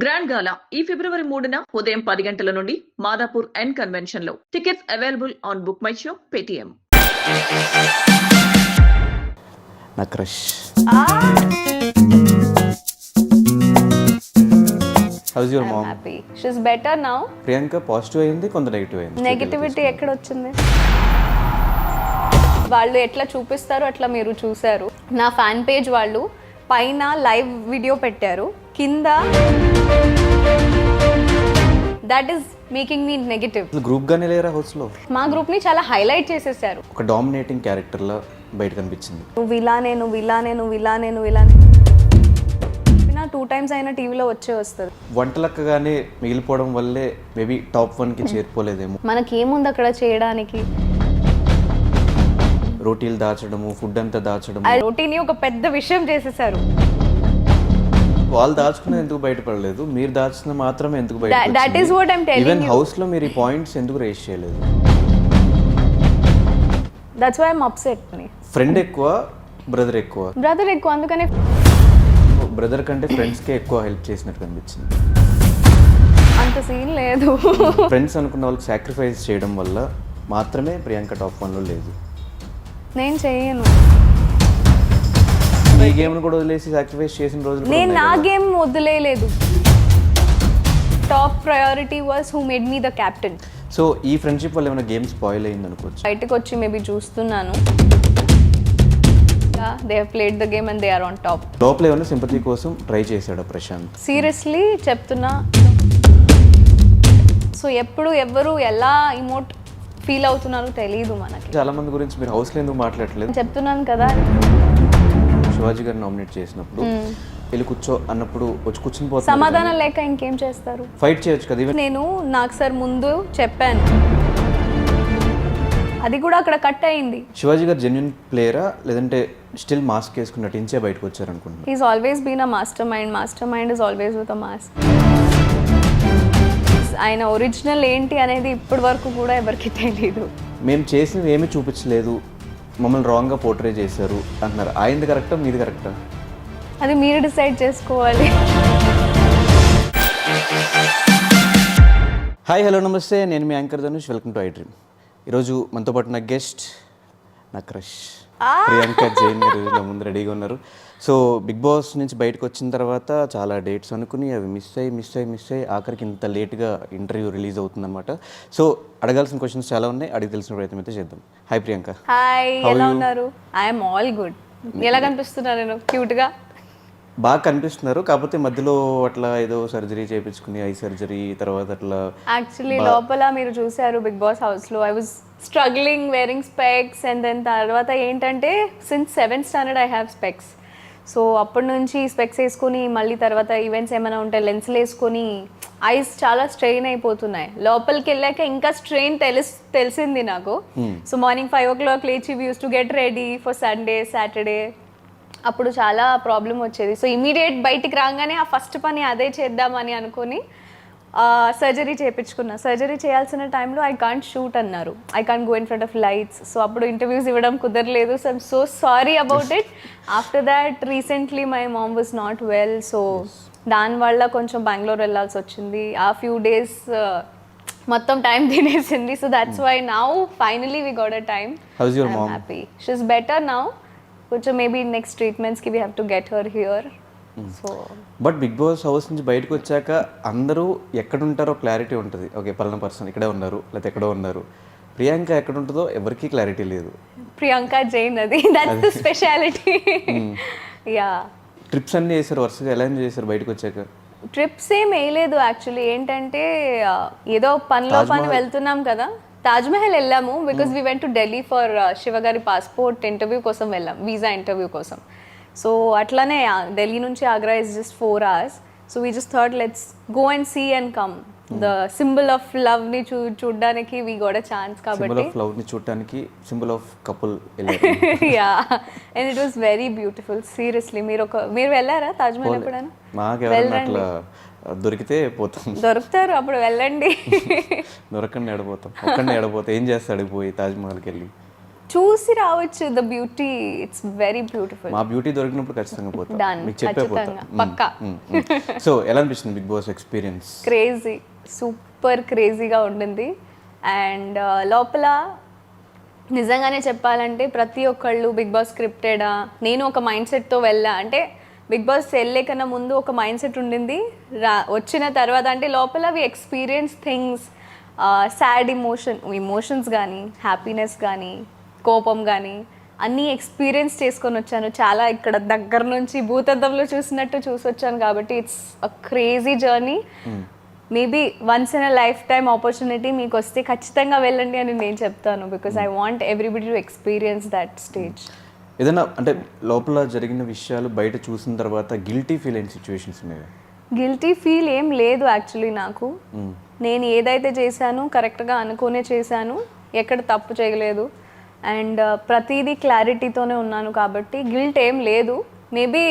Grand గాలా ఈ ఫిబ్రవరి 3న ఉదయం 10 గంటల నుండి మాదాపూర్ ఎన్ కన్వెన్షన్ లో. Tickets available on Book My Show Paytm. నా crush. How's your mom? Happy. She is better now. Priyanka positive అయింది, కొంత నెగిటివ్ అయింది. నెగటివిటీ ఎక్కడ వచ్చింది? వాళ్ళు ఎట్లా చూపిస్తారో అట్లా మీరు చూసారు. నా ఫ్యాన్ పేజ్ వాళ్ళు పైన లైవ్ వీడియో పెట్టారు, కింద that is making me negative. Group గానే లేరా హౌస్ లో? మా గ్రూప్ ని చాలా హైలైట్ చేసేసారు. ఒక డామినేటింగ్ క్యారెక్టర్ లా బయట కనిపించింది. నువ్వు ఇలానే 2 times అయినా టీవీలో వస్తుంది. వంటలక్కగానే మిగిలిపోవడం వల్లే మేబీ టాప్ 1 కి చేరిపోలేదేమో. మనకేముంది అక్కడ చేయడానికి? రోటీలు దాచడము, ఫుడ్ అంతా దాచడము. ఆ రోటీని ఒక పెద్ద విషయం చేసేసారు. వాళ్ళు దాచుకున్నది ఎందుకు బయటపడలేదు, మీరు దాచిన మాత్రమే ఎందుకు బయట? That is what I'm telling you. Even house లో మీరు ఈ పాయింట్స్ ఎందుకు రేస్ చేయలేదు? That's why I'm upset. Friend ఎక్కువ, బ్రదర్ ఎక్కువ? బ్రదర్ ఎక్కువ, అందుకనే బ్రదర్ కంటే ఫ్రెండ్స్ కే ఎక్కువ హెల్ప్ చేసినట్టు కనిపించింది. అంత సీన్ లేదు. ఫ్రెండ్స్ అనుకున్న వాళ్ళకి సాక్రిఫైస్ చేయడం వల్ల మాత్రమే ప్రియాంక టాప్ 1 లో లేదు. నేను చేయను. ఈ గేమ్ ను కూడా వదిలేసి సాక్రిఫైస్ చేసిన రోజులు నేను నా గేమ్ వదిలేయలేదు. Top priority was who made me the captain. So ఈ ఫ్రెండ్షిప్ వల్ల ఏమైనా గేమ్ స్పాయిల్ అయింది అనుకోవచ్చు? బయటకు వచ్చి మేబీ చూస్తున్నాను. They have played the game and they are on top. లోపల ఏమైనా సింపతి కోసం ట్రై చేశాడు ప్రశాంత్? సీరియస్లీ చెప్తున్నా. సో ఎప్పుడు ఎవరు ఎలా ఇమోట్ ఫీల్ అవుతున్నారో తెలియదు మనకి. చాలా మంది గురించి మీరు హౌస్ లో ఎందుకు మాట్లాడట్లేదు? చెప్తున్నాను కదా. శివాజీ గారు నామినేట్ చేసినప్పుడు వెళ్ళి కూర్చో అన్నప్పుడు వచ్చి కూర్చుని పోతారు. సమాధానం లేక ఇంకేం చేస్తారు? ఫైట్ చేయొచ్చు కదా. నేను నాకు సార్ ముందు చెప్పాను, అది కూడా అక్కడ కట్ అయింది. శివాజీ గారు జెన్యున్ ప్లేయరా లేదంటే స్టిల్ మాస్క్ వేసుకుని నటించే బయటకు వచ్చారు అనుకుంటున్నాను? He's always been a master mind is always with a mask. ఆయన ఒరిజినల్ ఏంటి అనేది ఇప్పటి వరకు కూడా ఎవరికి తెలియదు. మేము చేసినవి ఏమీ చూపించలేదు, మమ్మల్ని రాంగ్గా పోర్ట్రే చేశారు అంటున్నారు. ఆయనది కరెక్టా, మీది కరెక్టా? అది మీరు డిసైడ్ చేసుకోవాలి. హాయ్, హలో, నమస్తే. నేను మీ anchor Dhanush. Welcome to I Dream. ఈరోజు మనతో పాటు నా గెస్ట్, నా క్రష్ ప్రియాంక జైన్ గారు నా ముందు రెడీగా ఉన్నారు. సో బిగ్ బాస్ నుంచి బయటకు వచ్చిన తర్వాత చాలా డేట్స్ అనుకుని అవి మిస్ అయ్యి ఆఖరికి ఇంత లేట్గా ఇంటర్వ్యూ రిలీజ్ అవుతుందన్నమాట. సో అడగాల్సిన క్వశ్చన్స్ చాలా ఉన్నాయి, అడిగి తెలిసిన ప్రయత్నం అయితే చేద్దాం. హాయ్ ప్రియాంక. హాయ్, ఎలా ఉన్నారు? I'm all good. ఎలా కనిపిస్తున్నారు? నేను క్యూట్గా బాగా కనిపిస్తున్నారు, కాకపోతే మధ్యలో అట్లా ఏదో సర్జరీ చేయించుకుని ఐ సర్జరీ తర్వాత అట్లా. యాక్చువల్లీ లోపల మీరు చూసారు బిగ్ బాస్ హౌస్లో I was struggling wearing specs and then తర్వాత ఏంటంటే since 7th standard I have specs. So అప్పటి నుంచి స్పెక్స్ వేసుకొని మళ్ళీ తర్వాత ఈవెంట్స్ ఏమైనా ఉంటే లెన్స్లు వేసుకొని ఐస్ చాలా స్ట్రెయిన్ అయిపోతున్నాయి. లోపలికి వెళ్ళాక ఇంకా స్ట్రెయిన్ తెలిసింది నాకు. సో మార్నింగ్ 5 o'clock లేచి we use to get ready for Sunday Saturday. అప్పుడు చాలా ప్రాబ్లం వచ్చేది. సో ఇమీడియట్ బయటికి రాగానే ఆ ఫస్ట్ పని అదే చేద్దామని అనుకుని సర్జరీ చేయించుకున్నా. సర్జరీ చేయాల్సిన టైంలో ఐ కాంట్ షూట్ అన్నారు, I can't go in front of lights. So అప్పుడు ఇంటర్వ్యూస్ ఇవ్వడం కుదరలేదు. So I'm so sorry about it. After that recently my mom was not well. So దానివల్ల కొంచెం బెంగళూరు వెళ్ళాల్సి వచ్చింది. ఆ ఫ్యూ డేస్ మొత్తం టైం తినేసింది. So that's why now finally we got a time. How's your mom? Happy. She is better now. కొంచెం maybe next ట్రీట్మెంట్స్కి we have to get her here. So but Bigg Boss house నుంచి బయటకు వచ్చాక అందరూ ఎక్కడ ఉంటారో clarity ఉంటుంది. Okay, పలానా పర్సన్ ఇక్కడే ఉన్నారు లేకపోతే ఎక్కడో ఉన్నారు. ప్రియాంక ఎక్కడ ఉంటుందో ఎవరికీ క్లారిటీ లేదు. ప్రియాంక జైన్, అది that's the speciality. Yeah. Trips అన్నీ చేశారు వరుసగా. ఎలా ఎంజాయ్ చేశారు బయటకు వచ్చాక? ట్రిప్స్ ఏం వేయలేదు యాక్చువల్లీ. ఏంటంటే ఏదో పని వెళ్తున్నాం కదా. తాజ్మహల్ వెళ్ళాము because we went to Delhi for శివగారి పాస్పోర్ట్ ఇంటర్వ్యూ కోసం వెళ్ళాం, వీసా ఇంటర్వ్యూ కోసం. సో అట్లానే ఢిల్లీ నుంచి Agra is just 4 hours. So we just thought let's go and see and come. The symbol of love ని చూడడానికి వీ గోట్ అ ఛాన్స్. కాబట్టి symbol of love ని చూడడానికి symbol of couple. Yeah, and it was very beautiful. Seriously మీరు వెళ్ళారా తాజ్మహల్ ఎప్పుడైనా? మాకెవరైనా అట్లా దొరికితే పోతాం. దొరుకుతారు, అప్పుడు వెళ్ళండి. దొరకండి ఎడపోతాం. ఒక్కడిని ఎడపోతాం. ఏం చేస్తాడు పోయి తాజ్మహల్కి వెళ్ళి? చూసి రావచ్చు. The beauty, it's very beautiful. మా బ్యూటీ దొరికినప్పుడు ఖచ్చితంగా పోతా, Done. మీకు చెప్పే పోతా. ఖచ్చితంగా. పక్కా. సో ఎలా అనిపిస్తుంది Bigg Boss experience? Crazy, super క్రేజీగా ఉండింది. అండ్ లోపల నిజంగానే చెప్పాలంటే ప్రతి ఒక్కళ్ళు బిగ్ బాస్ స్క్రిప్టెడా, నేను ఒక మైండ్ సెట్తో వెళ్ళా. అంటే బిగ్ బాస్ వెళ్ళే కన్నా ముందు ఒక మైండ్ సెట్ ఉండింది, వచ్చిన తర్వాత అంటే లోపల we experience things, sad emotions కానీ, హ్యాపీనెస్ కానీ, కోపం కానీ అన్నీ ఎక్స్పీరియన్స్ చేసుకొని వచ్చాను. చాలా ఇక్కడ దగ్గర నుంచి భూతద్దంలో చూసినట్టు చూసి వచ్చాను కాబట్టి it's a crazy journey. Maybe once in a life time opportunity మీకు వస్తే ఖచ్చితంగా వెళ్ళండి అని నేను చెప్తాను. Because I want everybody to experience that stage. ఏదైనా అంటే లోపల జరిగిన విషయాలు బయట చూసిన తర్వాత గిల్టీ ఫీల్ అయిన సిచ్యువేషన్స్ ఉన్నాయి? గిల్టీ ఫీల్ ఏం లేదు యాక్చువల్లీ నాకు. నేను ఏదైతే చేశాను కరెక్ట్గా అనుకునే చేశాను, ఎక్కడ తప్పు చేయలేదు. అండ్ ప్రతిదీ క్లారిటీతోనే ఉన్నాను కాబట్టి గిల్ట్ ఏం లేదు. మేబీ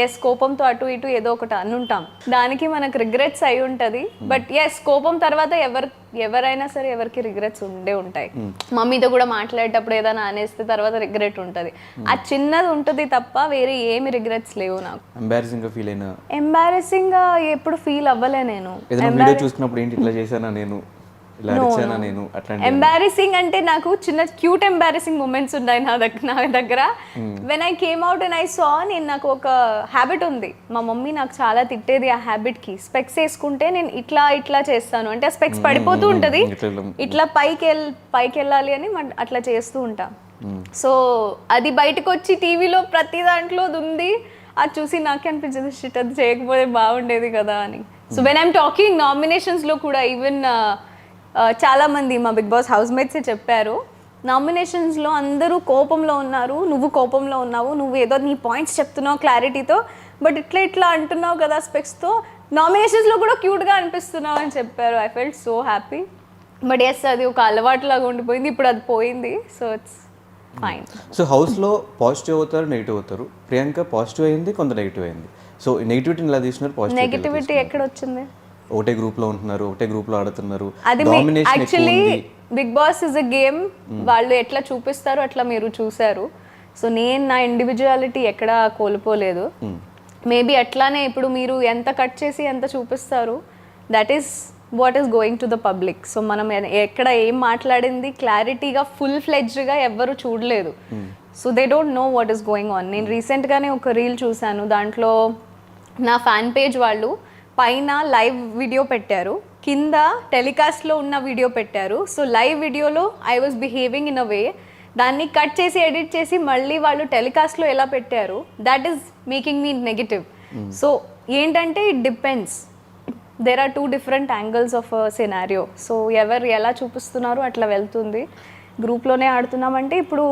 ఎస్ కోపంతో అటు ఇటు ఏదో ఒకటి అనుంటాం, దానికి మనకు రిగ్రెట్స్ అయి ఉంటుంది. బట్ ఎస్ కోపం తర్వాత ఎవరైనా సరే ఎవరికి రిగ్రెట్స్ ఉండే ఉంటాయి. మమ్మీతో కూడా మాట్లాడేటప్పుడు ఏదైనా అనేస్తే తర్వాత రిగ్రెట్ ఉంటుంది, ఆ చిన్నది ఉంటుంది తప్ప వేరే ఏమి రిగ్రెట్స్ లేవు నాకు. ఎంబారెసింగ్ ఎప్పుడు ఫీల్ అవ్వలే నేను. వీడియో చూసినప్పుడు ఏంటి ఇట్లా చేశానా నేను, ఇలా అరిచానా నేను, అట్లాంటి ఎంబారెసింగ్ అంటే నాకు చిన్న క్యూట్ ఎంబారెసింగ్ మూమెంట్స్ ఉన్నాయి నా దగ్గర. When I came out and I saw, నాకు ఒక హ్యాబిట్ ఉంది, మా మమ్మీ నాకు చాలా తిట్టేది ఆ హ్యాబిట్ కి. స్పెక్స్ వేసుకుంటే నేను ఇట్లా చేస్తాను, అంటే ఆ స్పెక్స్ పడిపోతూ ఉంటది, ఇట్లా పైకి వెళ్ళాలి అని అట్లా చేస్తూ ఉంటా. సో అది బయటకు వచ్చి టీవీలో ప్రతి దాంట్లో ఉంది, అది చూసి నాకే అనిపించింది షిట్ అది చేయకపోతే బాగుండేది కదా అని. సో వెన్ ఐఎమ్ టాకింగ్ నామినేషన్స్లో కూడా ఈవెన్ చాలా మంది మా బిగ్ బాస్ హౌస్ మేట్సే చెప్పారు, నామినేషన్స్లో అందరూ కోపంలో ఉన్నారు, నువ్వు కోపంలో ఉన్నావు, నువ్వు ఏదో నీ పాయింట్స్ చెప్తున్నావు క్లారిటీతో, బట్ ఇట్లా అంటున్నావు కదా స్పెక్స్తో, నామినేషన్స్లో కూడా క్యూట్గా అనిపిస్తున్నావు అని చెప్పారు. I felt so happy. But yes అది ఒక అలవాటులాగా ఉండిపోయింది, ఇప్పుడు అది పోయింది. So it's fine. సో హౌస్లో పాజిటివ్ అవుతారు, నెగిటివ్ అవుతారు. ప్రియాంక పాజిటివ్ అయింది, కొంత నెగిటివ్ అయింది. సో నెగిటివిటీని ఎలా తీసుకున్నారు, పాజిటివ్ నెగిటివిటీ ఎక్కడ వచ్చింది? ఒకటే గ్రూప్ లో ఉంటున్నారు, ఒకటే గ్రూప్ లో ఆడుతున్నారు. అది actually Bigg Boss is a game, వాళ్ళు ఎట్లా చూపిస్తారు అట్లా మీరు చూసారు. సో నేను నా ఇండివిజువాలిటీ ఎక్కడ కోల్పోలేదు. మేబీ అట్లానే ఇప్పుడు మీరు ఎంత కట్ చేసి ఎంత చూపిస్తారు, that is what is going to the public. So మనం ఎక్కడ ఏం మాట్లాడింది క్లారిటీగా ఫుల్ ఫ్లెడ్జ్డ్గా ఎవ్వరు చూడలేదు. So they don't know what is going on. నేను రీసెంట్గానే ఒక రీల్ చూశాను, దాంట్లో నా ఫ్యాన్ పేజ్ వాళ్ళు పైన లైవ్ వీడియో పెట్టారు, కింద టెలికాస్ట్లో ఉన్న వీడియో పెట్టారు. సో లైవ్ వీడియోలో I was behaving in a way, దాన్ని కట్ చేసి ఎడిట్ చేసి మళ్ళీ వాళ్ళు టెలికాస్ట్లో ఎలా పెట్టారు, that is making me negative. So ఏంటంటే it depends, there are 2 different angles of scenario. So ఎవరు ఎలా చూపిస్తున్నారు అట్లా వెళ్తుంది. గ్రూప్లోనే ఆడుతున్నామంటే ఇప్పుడు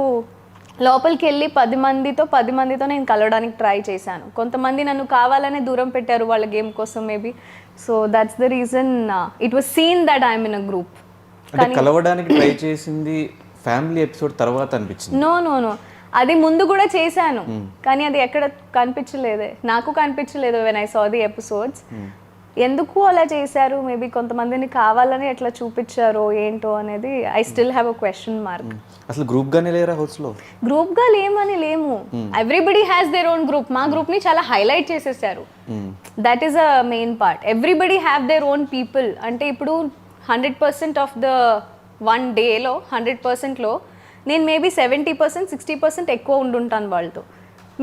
లోపలికి వెళ్ళి 10 మందితో నేను కలవడానికి ట్రై చేశాను. కొంతమంది నన్ను కావాలనే దూరం పెట్టారు వాళ్ళ గేమ్ కోసం maybe. So that's the reason it was seen that I'm in a group. కలవడానికి ట్రై చేసింది ఫ్యామిలీ ఎపిసోడ్ తర్వాత అనిపించింది. నో అది ముందు కూడా చేశాను, కానీ అది ఎక్కడ కనిపించలేదే, నాకు కనిపించలేదు when I saw the episodes. ఎందుకు అలా చేశారు, మేబీ కొంతమందిని కావాలని ఎట్లా చూపించారో ఏంటో అనేది I still have a question mark. అసలు గ్రూప్ గానే లేరా హౌస్ లో? గ్రూప్ గా లేము, everybody has their own group. మా గ్రూప్ ని చాలా హైలైట్ చేసేసారు, that is a main part. Everybody have their own people. అంటే ఇప్పుడు 100% ఆఫ్ ద 1 డేలో 100%లో నేను మేబీ 70% 60% ఎక్కువ ఉండుంటాను వాళ్ళతో,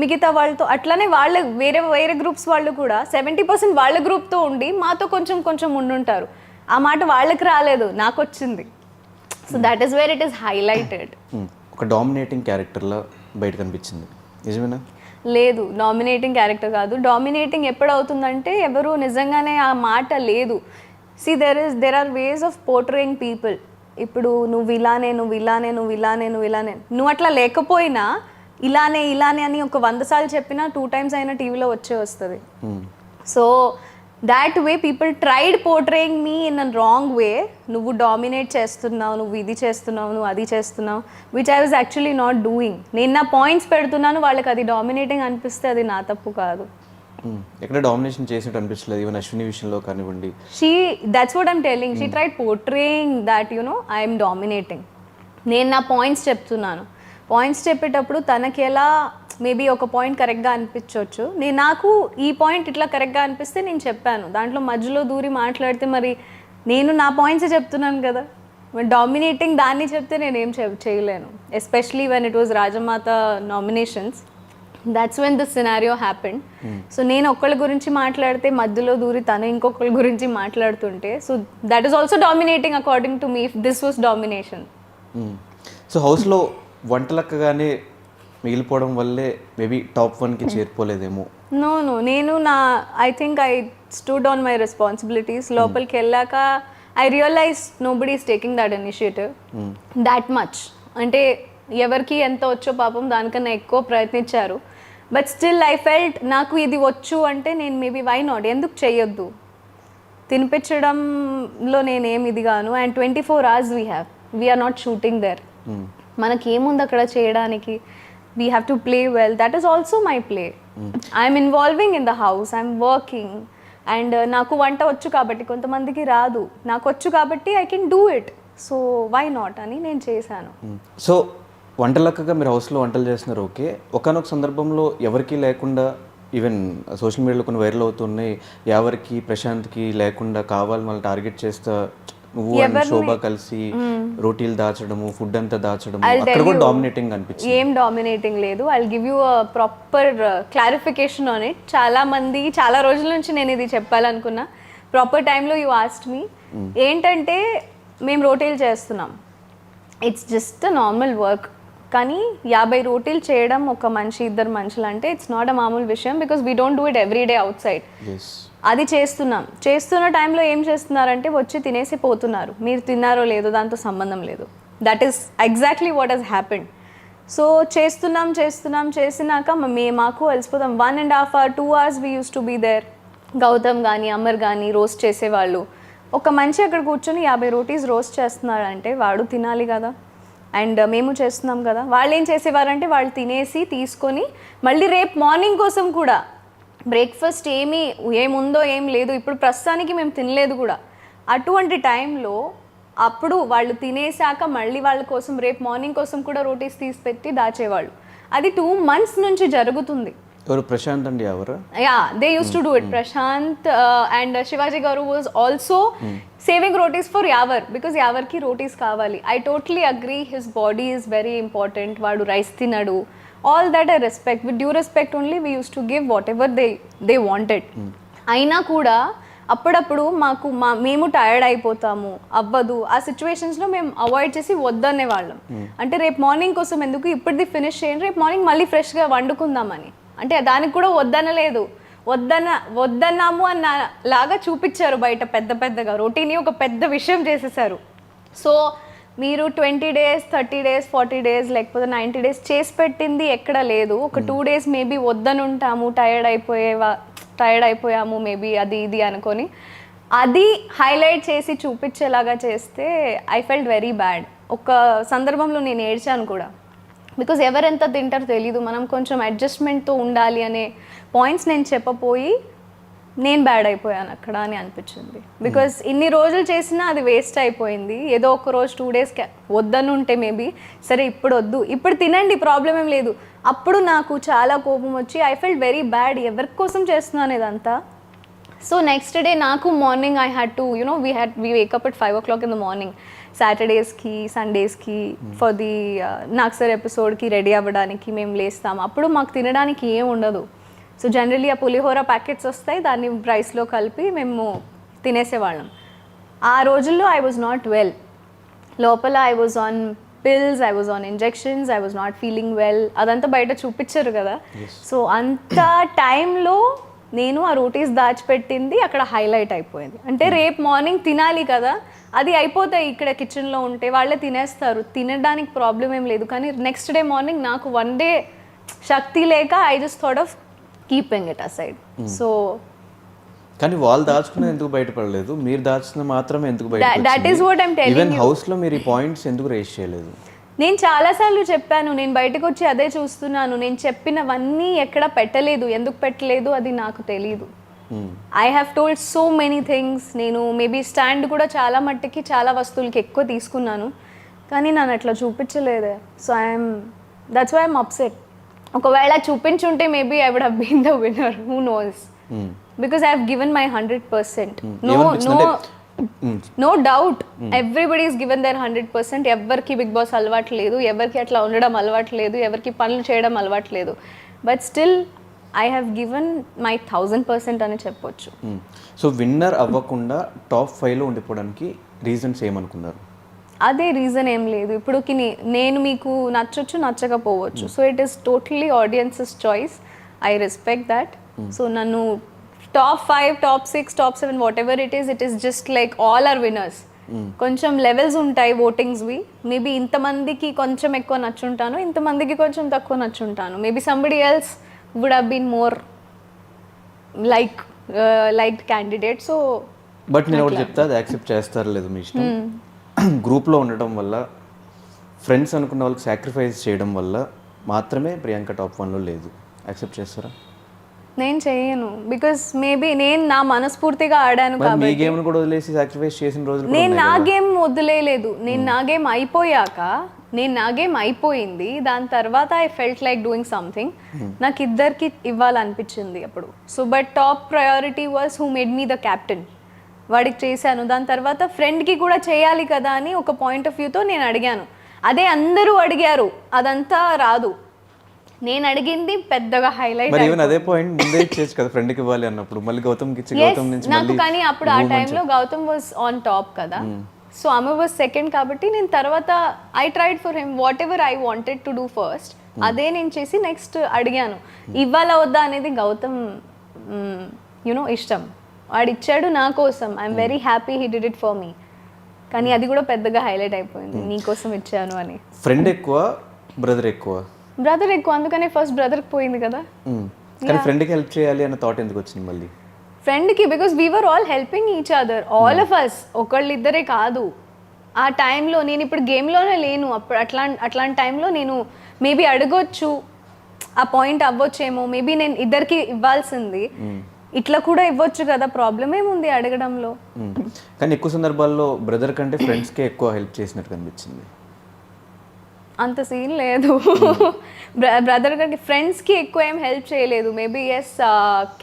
మిగతా వాళ్ళతో అట్లానే వాళ్ళ వేరే గ్రూప్స్ వాళ్ళు కూడా 70% వాళ్ళ గ్రూప్తో ఉండి మాతో కొంచెం ఉండుంటారు. ఆ మాట వాళ్ళకి రాలేదు, నాకు వచ్చింది. So that is where it is highlighted. ఒక డామినేటింగ్ క్యారెక్టర్లా బయట కనిపించింది, నిజమేనా? లేదు, డామినేటింగ్ క్యారెక్టర్ కాదు. డామినేటింగ్ ఎప్పుడు అవుతుందంటే ఎవరు నిజంగానే ఆ మాట లేదు. See there are ways of portraying people. ఇప్పుడు నువ్వు ఇలానే నువ్వు అట్లా లేకపోయినా ఇలానే అని ఒక 100 సార్లు చెప్పినా 2 times అయినా టీవీలో వస్తుంది. So that way people tried portraying me in a wrong way. నువ్వు డామినేట్ చేస్తున్నావు, నువ్వు ఇది చేస్తున్నావు, నువ్వు అది చేస్తున్నావు, which I was actually not doing. నేను నా పాయింట్స్ పెడుతున్నాను, వాళ్ళకి అది డామినేటింగ్ అనిపిస్తే అది నా తప్పు కాదు. ఎక్కడ డామినేషన్ చేసినట్టు అనిపించలేదు, ఈవెన్ అశ్విని విషయంలో కానివ్వండి. That's what I'm telling, she tried portraying that I'm dominating. నేను నా పాయింట్స్ చెప్తున్నాను. పాయింట్స్ చెప్పేటప్పుడు తనకి ఎలా మేబీ ఒక పాయింట్ కరెక్ట్గా అనిపించవచ్చు, నాకు ఈ పాయింట్ ఇట్లా కరెక్ట్గా అనిపిస్తే నేను చెప్పాను. దాంట్లో మధ్యలో దూరి మాట్లాడితే మరి నేను నా పాయింట్సే చెప్తున్నాను కదా, మరి డామినేటింగ్ దాన్ని చెప్తే నేనేం చేయలేను. ఎస్పెషలీ వెన్ ఇట్ వాజ్ రాజమాత nominations, that's when this scenario happened. So నేను ఒక్కళ్ళ గురించి మాట్లాడితే మధ్యలో దూరి తను ఇంకొకళ్ళ గురించి మాట్లాడుతుంటే, so that is also dominating according to me, if this was domination. So హౌస్లో వంటలక్కగానే మిగిలిపోవడం వల్లే మేబీ టాప్ 1కి చేరిపోలేదేమో. నో నేను I think I stood on my responsibilities. లోపలికి వెళ్ళాక I realize nobody is taking that initiative that much. అంటే ఎవరికి ఎంత వచ్చో పాపం దానికన్నా ఎక్కువ ప్రయత్నించారు. బట్ స్టిల్ ఐ ఫెల్ట్ నాకు ఇది వచ్చు అంటే నేను మేబీ వై నాట్, ఎందుకు చేయొద్దు, తినిపించడంలో నేనేం ఇదిగాను. And 24 hours we are not shooting there. మనకి ఏముంది అక్కడ చేయడానికి, we have to play well. That is also my play. I'm involving in the house, I'm working. And నాకు వంట వచ్చు కాబట్టి, కొంతమందికి రాదు, నాకు వచ్చు కాబట్టి I can do it. So why not అని నేను చేశాను. సో వంటలక్కగా మీరు హౌస్లో వంటలు చేస్తున్నారు, ఓకే. ఒకనొక సందర్భంలో ఎవరికి లేకుండా, ఈవెన్ సోషల్ మీడియాలో కొన్ని వైరల్ అవుతున్నాయి, ఎవరికి ప్రశాంత్కి లేకుండా కావాలి మళ్ళీ టార్గెట్ చేస్తా నువ్వు అండ్ శోభ కలిసి రోటీలు దాచడము, ఫుడ్ అంతా దాచడము, అక్కడ కూడా డామినేటింగ్ అనిపించింది. ఏం డామినేటింగ్ లేదు. I give you proper clarification on it. చాలా మంది చాలా రోజుల నుంచి నేను ఇది చెప్పాలనుకున్నా, ప్రాపర్ టైంలో యూ ఆస్క్డ్ మీ. ఏంటంటే మేము రోటీలు చేస్తున్నాం, it's just a normal work. కానీ 50 రోటీలు చేయడం ఒక మనిషి, 2 మనుషులు అంటే ఇట్స్ నాట్ అ మామూలు విషయం, because we don't do it every day out side. అది చేస్తున్న టైంలో ఏం చేస్తున్నారంటే వచ్చి తినేసి పోతున్నారు. మీరు తిన్నారో లేదో దాంతో సంబంధం లేదు. That is exactly what has happened. So చేసినాక మాకు అలసిపోతాం. 1.5 hours 2 hours we use to be there. Gautam కానీ అమర్ కానీ రోస్ట్ చేసేవాళ్ళు. ఒక మనిషి అక్కడ కూర్చొని 50 రోటీస్ రోస్ట్ చేస్తున్నారంటే వాడు తినాలి కదా, అండ్ మేము చేస్తున్నాం కదా. వాళ్ళు ఏం చేసేవారంటే వాళ్ళు తినేసి తీసుకొని మళ్ళీ రేపు మార్నింగ్ కోసం కూడా బ్రేక్ఫాస్ట్ ఏముందో ఏం లేదు, ఇప్పుడు ప్రస్తుతానికి మేము తినలేదు కూడా. అటువంటి టైంలో అప్పుడు వాళ్ళు తినేసాక మళ్ళీ వాళ్ళ కోసం రేపు మార్నింగ్ కోసం కూడా రోటీస్ తీసి పెట్టి దాచేవాళ్ళు. అది 2 months నుంచి జరుగుతుంది. ఎవరు ప్రశాంత్ అండి ఎవరు? Yeah, they use to do it. Prashanth and Shivaji garu was also saving rotis for Yawar, because యావర్కి రోటీస్ కావాలి. I totally agree, his body is very important. వాడు రైస్ తినడు. All that I respect. With due respect only we use to give whatever they wanted. అయినా కూడా అప్పుడప్పుడు మేము tired అయిపోతాము, అవ్వదు. ఆ సిచ్యువేషన్స్లో మేము అవాయిడ్ చేసి వద్దనే వాళ్ళం. అంటే రేపు మార్నింగ్ కోసం ఎందుకు, ఇప్పటిది ఫినిష్ చేయండి, రేపు మార్నింగ్ మళ్ళీ ఫ్రెష్గా వండుకుందామని. అంటే దానికి కూడా వద్దనలేదు, వద్దన్నాము అన్న లాగా చూపించారు బయట పెద్దగా. రొటీని ఒక పెద్ద విషయం చేసేసారు. సో మీరు 20 days 30 days 40 days లేకపోతే 90 days చేసి పెట్టింది ఎక్కడ లేదు. ఒక 2 days మేబీ వద్దనుంటాము, టైర్డ్ అయిపోయాము మేబీ అది ఇది అనుకొని, అది హైలైట్ చేసి చూపించేలాగా చేస్తే ఐ ఫెల్ట్ వెరీ బ్యాడ్. ఒక సందర్భంలో నేను ఏడ్చాను కూడా, బికాజ్ ఎవరెంత తింటారో తెలీదు. మనం కొంచెం అడ్జస్ట్మెంట్తో ఉండాలి అనే పాయింట్స్ నేను చెప్పపోయి నేను బ్యాడ్ అయిపోయాను అక్కడ అని అనిపించింది. బికాజ్ ఇన్ని రోజులు చేసినా అది వేస్ట్ అయిపోయింది. ఏదో ఒక రోజు 2 days వద్దని ఉంటే మేబీ సరే ఇప్పుడు వద్దు, ఇప్పుడు తినండి, ప్రాబ్లం ఏం లేదు. అప్పుడు నాకు చాలా కోపం వచ్చి ఐ ఫెల్ట్ వెరీ బ్యాడ్, ఎవరి కోసం చేస్తున్నాను ఇదంతా. సో నెక్స్ట్ డే నాకు morning I had to we wake up at 5 o'clock in the morning. సాటర్డేస్కి సండేస్కి ఫర్ ది నాక్సర్ ఎపిసోడ్కి రెడీ అవ్వడానికి మేము లేస్తాం. అప్పుడు మాకు తినడానికి ఏం ఉండదు. సో జనరలీ ఆ పులిహోర ప్యాకెట్స్ వస్తాయి, దాన్ని రైస్లో కలిపి మేము తినేసేవాళ్ళం. ఆ రోజుల్లో ఐ వాజ్ నాట్ వెల్. లోపల I was on pills, I was on injections, I was not feeling well. అదంతా బయట చూపించారు కదా. సో అంత టైంలో నేను ఆ రోటీస్ దాచిపెట్టింది అక్కడ హైలైట్ అయిపోయింది. అంటే రేపు మార్నింగ్ తినాలి కదా, అది అయిపోతాయి ఇక్కడ కిచెన్లో ఉంటే, వాళ్ళే తినేస్తారు, తినడానికి ప్రాబ్లం ఏం లేదు. కానీ నెక్స్ట్ డే మార్నింగ్ నాకు 1 day శక్తి లేక I just thought of keeping it aside. So కానీ వాళ్ళు దాచుకున్న ఎందుకు బయటపడలేదు, మీరు దాచుకున్న మాత్రమే ఎందుకు that is what I'm telling you. Even house లో మీరు ఈ పాయింట్స్ ఎందుకు రేస్ చేయలేదు? నేను చాలాసార్లు చెప్పాను, నేను బయటకు వచ్చి అదే చూస్తున్నాను. నేను చెప్పినవన్నీ ఎక్కడ పెట్టలేదు, ఎందుకు పెట్టలేదు అది నాకు తెలీదు. I have told so many things. నేను మేబీ స్టాండ్ కూడా చాలా మట్టుకి చాలా వస్తువులకి ఎక్కువ తీసుకున్నాను, కానీ నన్ను అట్లా చూపించలేదే. So I'm that's why I'm upset. ఒకవేళ చూపించుంటే maybe I would have been the winner, who knows, because I have given my 100%. No doubt everybody is given their 100%. ఎవరికి బిగ్ బాస్ అలవాటు లేదు, ఎవరికి అట్లా ఉండడం అలవాటు లేదు, ఎవరికి పనులు చేయడం అలవాటు లేదు. But still I have given my 1000% అని చెప్పొచ్చు. సో విన్నర్ అవ్వకుండా టాప్ 5లో ఉండిపోవడానికి రీజన్స్ ఏమనుకున్నారు? అదే రీజన్ ఏం లేదు. ఇప్పుడు నేను మీకు నచ్చొచ్చు, నచ్చకపోవచ్చు. So it is totally audience's choice. I respect that. So నన్ను top 5, top 6, top 7 whatever it is just like all are winners. కొంచెం లెవెల్స్ ఉంటాయి ఓటింగ్స్వి. మేబీ ఇంతమందికి కొంచెం ఎక్కువ నచ్చుంటాను, ఇంతమందికి కొంచెం తక్కువ నచ్చుంటాను. Maybe somebody else would have been more like candidate. So but నేను ఒకటి చెప్తా, అది యాక్సెప్ట్ చేస్తారో లేదు మీ ఇష్టం. గ్రూప్లో ఉండటం వల్ల, ఫ్రెండ్స్ అనుకున్న వాళ్ళకి సాక్రిఫైస్ చేయడం వల్ల మాత్రమే ప్రియాంక టాప్ 1లో లేదు. యాక్సెప్ట్ చేస్తారా? నేను చేయను. బికాస్ మేబీ నేను నా మనస్ఫూర్తిగా ఆడాను కాబట్టి. మీ గేమ్ కూడా వదిలేసి సాక్రిఫైస్ చేసిన రోజులు నేను నా గేమ్ వదిలేయలేదు. నేను నా గేమ్ అయిపోయాక, నా గేమ్ అయిపోయింది, దాని తర్వాత I felt like doing something. నాకు ఇద్దరికి ఇవ్వాలనిపించింది అప్పుడు. So but top priority was who made me the captain. వాడికి చేశాను. దాని తర్వాత ఫ్రెండ్కి కూడా చేయాలి కదా అని ఒక పాయింట్ ఆఫ్ వ్యూతో నేను అడిగాను. అదే అందరూ అడిగారు, అదంతా రాదు. నేను అడిగింది పెద్దగా హైలైట్. మరి ఈవెన్ అదే పాయింట్ ముందే ఇచ్చేచ్చు కదా ఫ్రెండ్కి ఇవ్వాలి అన్నప్పుడు. మళ్ళీ గౌతమ్కి ఇచ్చి గౌతమ్ నుంచి నాకు, కానీ అప్పుడు ఆ టైంలో గౌతమ్ వాజ్ ఆన్ టాప్ కదా. సో ఆమె వాజ్ సెకండ్ కాబట్టి నేను తర్వాత I tried for him what ever I wanted to do first. అదే నేను చేసి నెక్స్ట్ అడిగాను. ఇవ్వాలా వద్దా అనేది గౌతమ్ యునో ఇష్టం. వాడు ఇచ్చాడు నా కోసం. I'm very happy he did it for me. కానీ అది కూడా పెద్దగా హైలైట్ అయిపోయింది, నీ కోసం ఇచ్చాను అని. ఫ్రెండ్ ఎక్కువ, బ్రదర్ ఎక్కువ? బ్రదర్ ఎక్కువ, అందుకనే ఫస్ట్ బ్రదర్కి పోయింది కదా. కానీ ఫ్రెండ్కి హెల్ప్ చేయాలి అన్న థాట్ ఎందుకు వచ్చింది మళ్ళీ? ఫ్రెండ్కి because we were all helping each other, all of us. ఒకళ్ళిద్దరే కాదు. ఆ టైంలో నేను ఇప్పుడు గేమ్లోనే లేను. అప్పుడు అట్లాంటి టైంలో నేను మేబీ అడగొచ్చు, ఆ పాయింట్ అవ్వచ్చేమో. మేబీ నేను ఇద్దరికి ఇవ్వాల్సింది, ఇట్లా కూడా ఇవ్వచ్చు కదా, ప్రాబ్లం ఏముంది అడగడంలో. కానీ ఎక్కువ సందర్భాల్లో బ్రదర్ కంటే ఫ్రెండ్స్కే ఎక్కువ హెల్ప్ చేసినట్టు కనిపించింది. అంత సీన్ లేదు. బ్రదర్ కంటే ఫ్రెండ్స్కి ఎక్కువ ఏం హెల్ప్ చేయలేదు. మేబీ ఎస్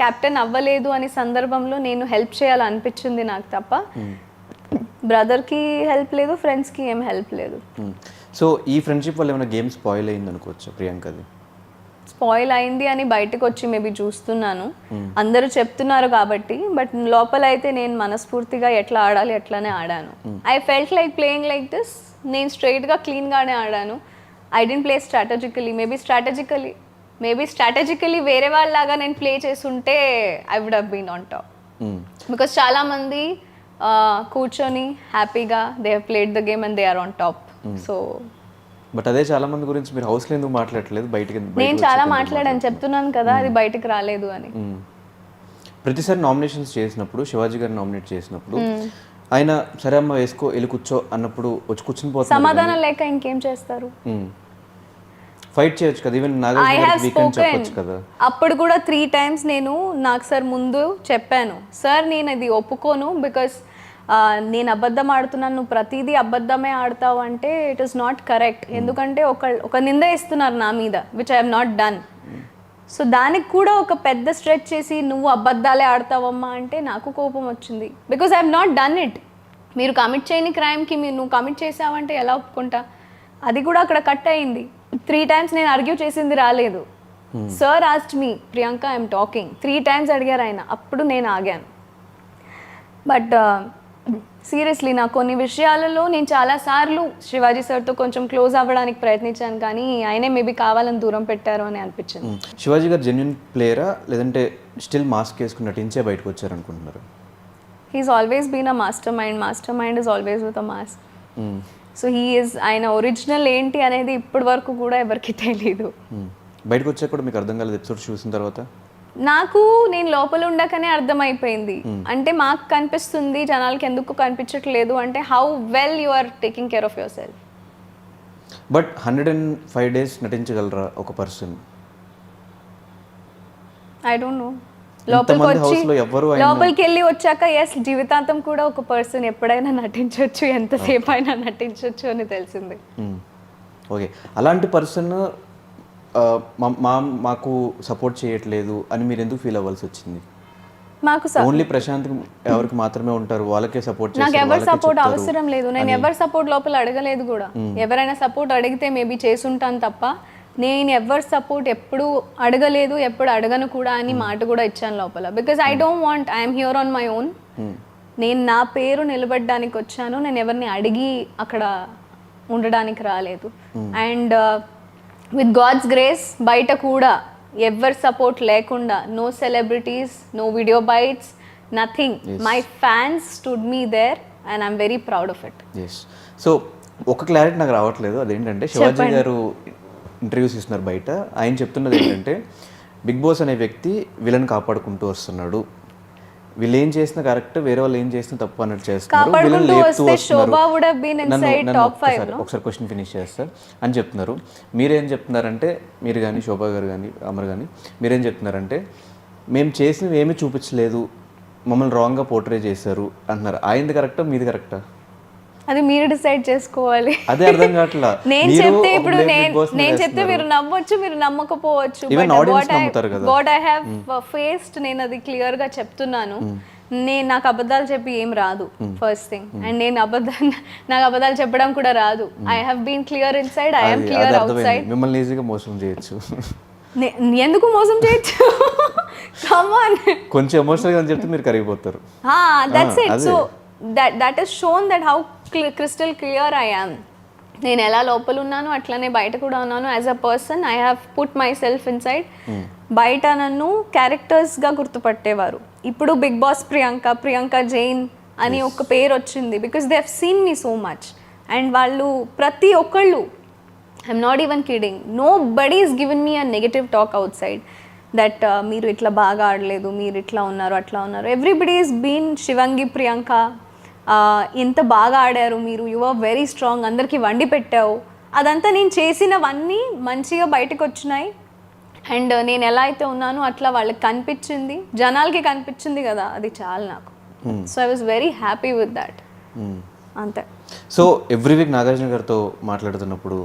క్యాప్టెన్ అవ్వలేదు అనే సందర్భంలో నేను హెల్ప్ చేయాలనిపించింది నాకు తప్ప. బ్రదర్కి హెల్ప్ లేదు, ఫ్రెండ్స్కి ఏం హెల్ప్ లేదు. సో ఈ ఫ్రెండ్షిప్ వల్ల ఏమైనా గేమ్ స్పాయిల్ అయింది అనుకోవచ్చు ప్రియాంకది? స్పాయిల్ అయింది అని బయటకు వచ్చి మేబీ చూస్తున్నాను, అందరూ చెప్తున్నారు కాబట్టి. బట్ లోపల అయితే నేను మనస్ఫూర్తిగా ఎట్లా ఆడాలి అట్లానే ఆడాను. I felt like playing like this. నేను స్ట్రైట్గా క్లీన్గానే ఆడాను. I didn't play strategically. Maybe strategically వేరే వాళ్ళలాగా నేను ప్లే చేస్తుంటే I would have been on top. Because చాలామంది కూర్చొని హ్యాపీగా they have played the game and they are on top. So but అదే చాలా మంది గురించి మీరు హౌస్లో ఎందుకు మాట్లాడలేదు? బయటకి నేను చాలా మాట్లాడాను, చెప్తున్నాను కదా, అది బయటకు రాలేదు అని. ప్రతిసారి నామినేషన్స్ చేసినప్పుడు, శివాజీ గారిని నామినేట్ చేసినప్పుడు ఆయన సరే అమ్మ వేసుకో వెళ్ళి కూర్చో అన్నప్పుడు వచ్చి కూర్చుని పోతారు. సమాధానం లేక ఇంకేం చేస్తారు? ఫైట్ చేయొచ్చు కదా, ఈవెన్ చెప్పొచ్చు కదా. అప్పుడు కూడా 3 times నేను నాకు సార్ ముందు చెప్పాను, సార్ నేను ఇది ఒప్పుకోను, బికాస్ నేను అబద్ధం ఆడుతున్నాను, నువ్వు ప్రతిదీ అబద్ధమే ఆడతావు అంటే ఇట్ ఈస్ నాట్ కరెక్ట్. ఎందుకంటే ఒక నింద ఇస్తున్నారు నా మీద, which I have not done. So దానికి కూడా ఒక పెద్ద స్ట్రెచ్ చేసి నువ్వు అబద్ధాలే ఆడతావమ్మా అంటే నాకు కోపం వచ్చింది. Because I have not done it. మీరు కమిట్ చేయని క్రైమ్కి నువ్వు కమిట్ చేసావంటే ఎలా ఒప్పుకుంటా? అది కూడా అక్కడ కట్ అయింది. 3 times నేను ఆర్గ్యూ చేసింది రాలేదు. Sir asked me, Priyanka I'm talking 3 times అడిగారు ఆయన, అప్పుడు నేను ఆగాను. బట్ సీరియస్లీ నాకు కొన్ని విషయాలలో నేను చాలాసార్లు శివాజీ సార్తో కొంచెం క్లోజ్ అవ్వడానికి ప్రయత్నించాను, కానీ ఆయనే మేబీ కావాలని దూరం పెట్టారు అని అనిపించింది. శివాజీ గారు జెన్యున్ ప్లేయరా లేదంటే స్టిల్ మాస్క్ వేసుకుని నటించే బయటకు వచ్చారు అనుకుంటున్నారు? He's always been a master mind is always with a mask. So ఆయన ఒరిజినల్ ఏంటి అనేది ఇప్పటి వరకు కూడా ఎవరికి తెలీదు. బయటకు వచ్చాక కూడా మీకు అర్థం కాలేదు ఎపిసోడ్ చూసిన తర్వాత? నాకు నేను లోపల ఉండకనే అర్థమైపోయింది. అంటే మాకు కనిపిస్తుంది, జనాలకి ఎందుకు కనిపించట్లేదు అంటే how well you are taking care of yourself. But 105 days నటించగలరా ఒక పర్సన్? I don't no. లోపలికి వెళ్ళి వచ్చాక ఎస్ జీవితాంతం కూడా ఒక పర్సన్ ఎప్పుడైనా నటించవచ్చు, ఎంతసేపు అయినా నటించవచ్చు అని తెలిసింది. ఓకే, అలాంటి పర్సన్ మాకు సపోర్ట్ చేయట్లేదు అని మీరు ఎందుకు ఫీల్ అవ్వాల్సి వచ్చింది? మాకు ఓన్లీ ప్రశాంత్ ఎవరికి మాత్రమే ఉంటారు, వాళ్ళకే సపోర్ట్ నాకు ఎవరి సపోర్ట్ అవసరం లేదు. నేను ఎవరి సపోర్ట్ లోపల అడగలేదు కూడా. ఎవరైనా సపోర్ట్ అడిగితే మేబీ చేసుంటాను తప్ప నేను ఎవరి సపోర్ట్ ఎప్పుడు అడగలేదు, ఎప్పుడు అడగను కూడా అని మాట కూడా ఇచ్చాను లోపల. Because I don't want, I'm here on my own. నేను నా పేరు నిలబడడానికి వచ్చాను, నేను ఎవరిని అడిగి అక్కడ ఉండడానికి రాలేదు. అండ్ విత్ గాడ్స్ గ్రేస్ బయట కూడా ఎవరి సపోర్ట్ లేకుండా, no celebrities, no video bytes, nothing. My fans stood me there and I'm very proud of it. So ఒక క్లారిటీ నాకు రావట్లేదు, అదేంటంటే శివాజీ గారు ఇంటర్వ్యూస్ ఇస్తున్నారు బయట, ఆయన చెప్తున్నది ఏంటంటే బిగ్ బాస్ అనే వ్యక్తి వీళ్ళని కాపాడుకుంటూ వస్తున్నాడు, వీళ్ళు ఏం చేసిన కరెక్ట్, వేరే వాళ్ళు ఏం చేసిన తప్పు అన్నట్టు చేస్తున్నారు, ఒకసారి క్వశ్చన్ ఫినిష్ చేస్తారు అని చెప్తున్నారు. మీరేం చెప్తున్నారంటే, మీరు కానీ శోభా గారు కానీ అమర్ కానీ మీరేం చెప్తున్నారంటే మేము చేసినవి ఏమీ చూపించలేదు, మమ్మల్ని రాంగ్గా పోర్ట్రే చేశారు అంటున్నారు. ఆయనది కరెక్టా మీది కరెక్టా? అది మీరు డిసైడ్ చేసుకోవాలి. అదే అర్థం కావట్లా. నేను చెప్తే ఇప్పుడు నేను చెప్తే మీరు నమ్మొచ్చు, మీరు నమ్మకపోవచ్చు. వాట్ ఐ హ్యావ్ ఫేస్డ్, నేను అది క్లియర్ గా చెప్తున్నాను. నాకు అబద్ధాలు చెప్పి ఏం రాదు ఫస్ట్ థింగ్. అండ్ నాకు అబద్ధాలు చెప్పడం కూడా రాదు. I have been clear inside, I am clear outside. మిమ్మల్ని ఈజీగా మోసం చేయొచ్చు. ఎందుకు మోసం చేయొచ్చు? కమ్ ఆన్, కొంచెం ఎమోషనల్ గా చెప్తే మీరు కరిగిపోతారు. That's it. So that is shown that how crystal clear I am. నేను ఎలా లోపల ఉన్నాను అట్లనే బయట కూడా ఉన్నాను. As a person I have put my self in side. బయట నన్ను క్యారెక్టర్స్గా గుర్తుపట్టేవారు. ఇప్పుడు బిగ్ బాస్ ప్రియాంక జైన్ అని ఒక పేరు వచ్చింది because they have seen me so much. And వాళ్ళు ప్రతి ఒక్కళ్ళు, I'm not even kidding, nobody is given me a negative talk outside that మీరు ఇట్లా బాగా ఆడలేదు, మీరు ఇట్లా ఉన్నారు, అట్లా ఉన్నారు. Everybody is been Shivangi, Priyanka ఎంత బాగా ఆడారు మీరు, యు ఆర్ వెరీ స్ట్రాంగ్, అందరికీ వండి పెట్టావు. అదంతా నేను చేసినవన్నీ మంచిగా బయటకు వచ్చినాయి. అండ్ నేను ఎలా అయితే ఉన్నానో అట్లా వాళ్ళకి కనిపించింది, జనాలకి కనిపించింది కదా, అది చాలు నాకు. So I was very happy with that. అంతే. సో ఎవ్రీ వీక్ నాగార్జున గారితో మాట్లాడుతున్నప్పుడు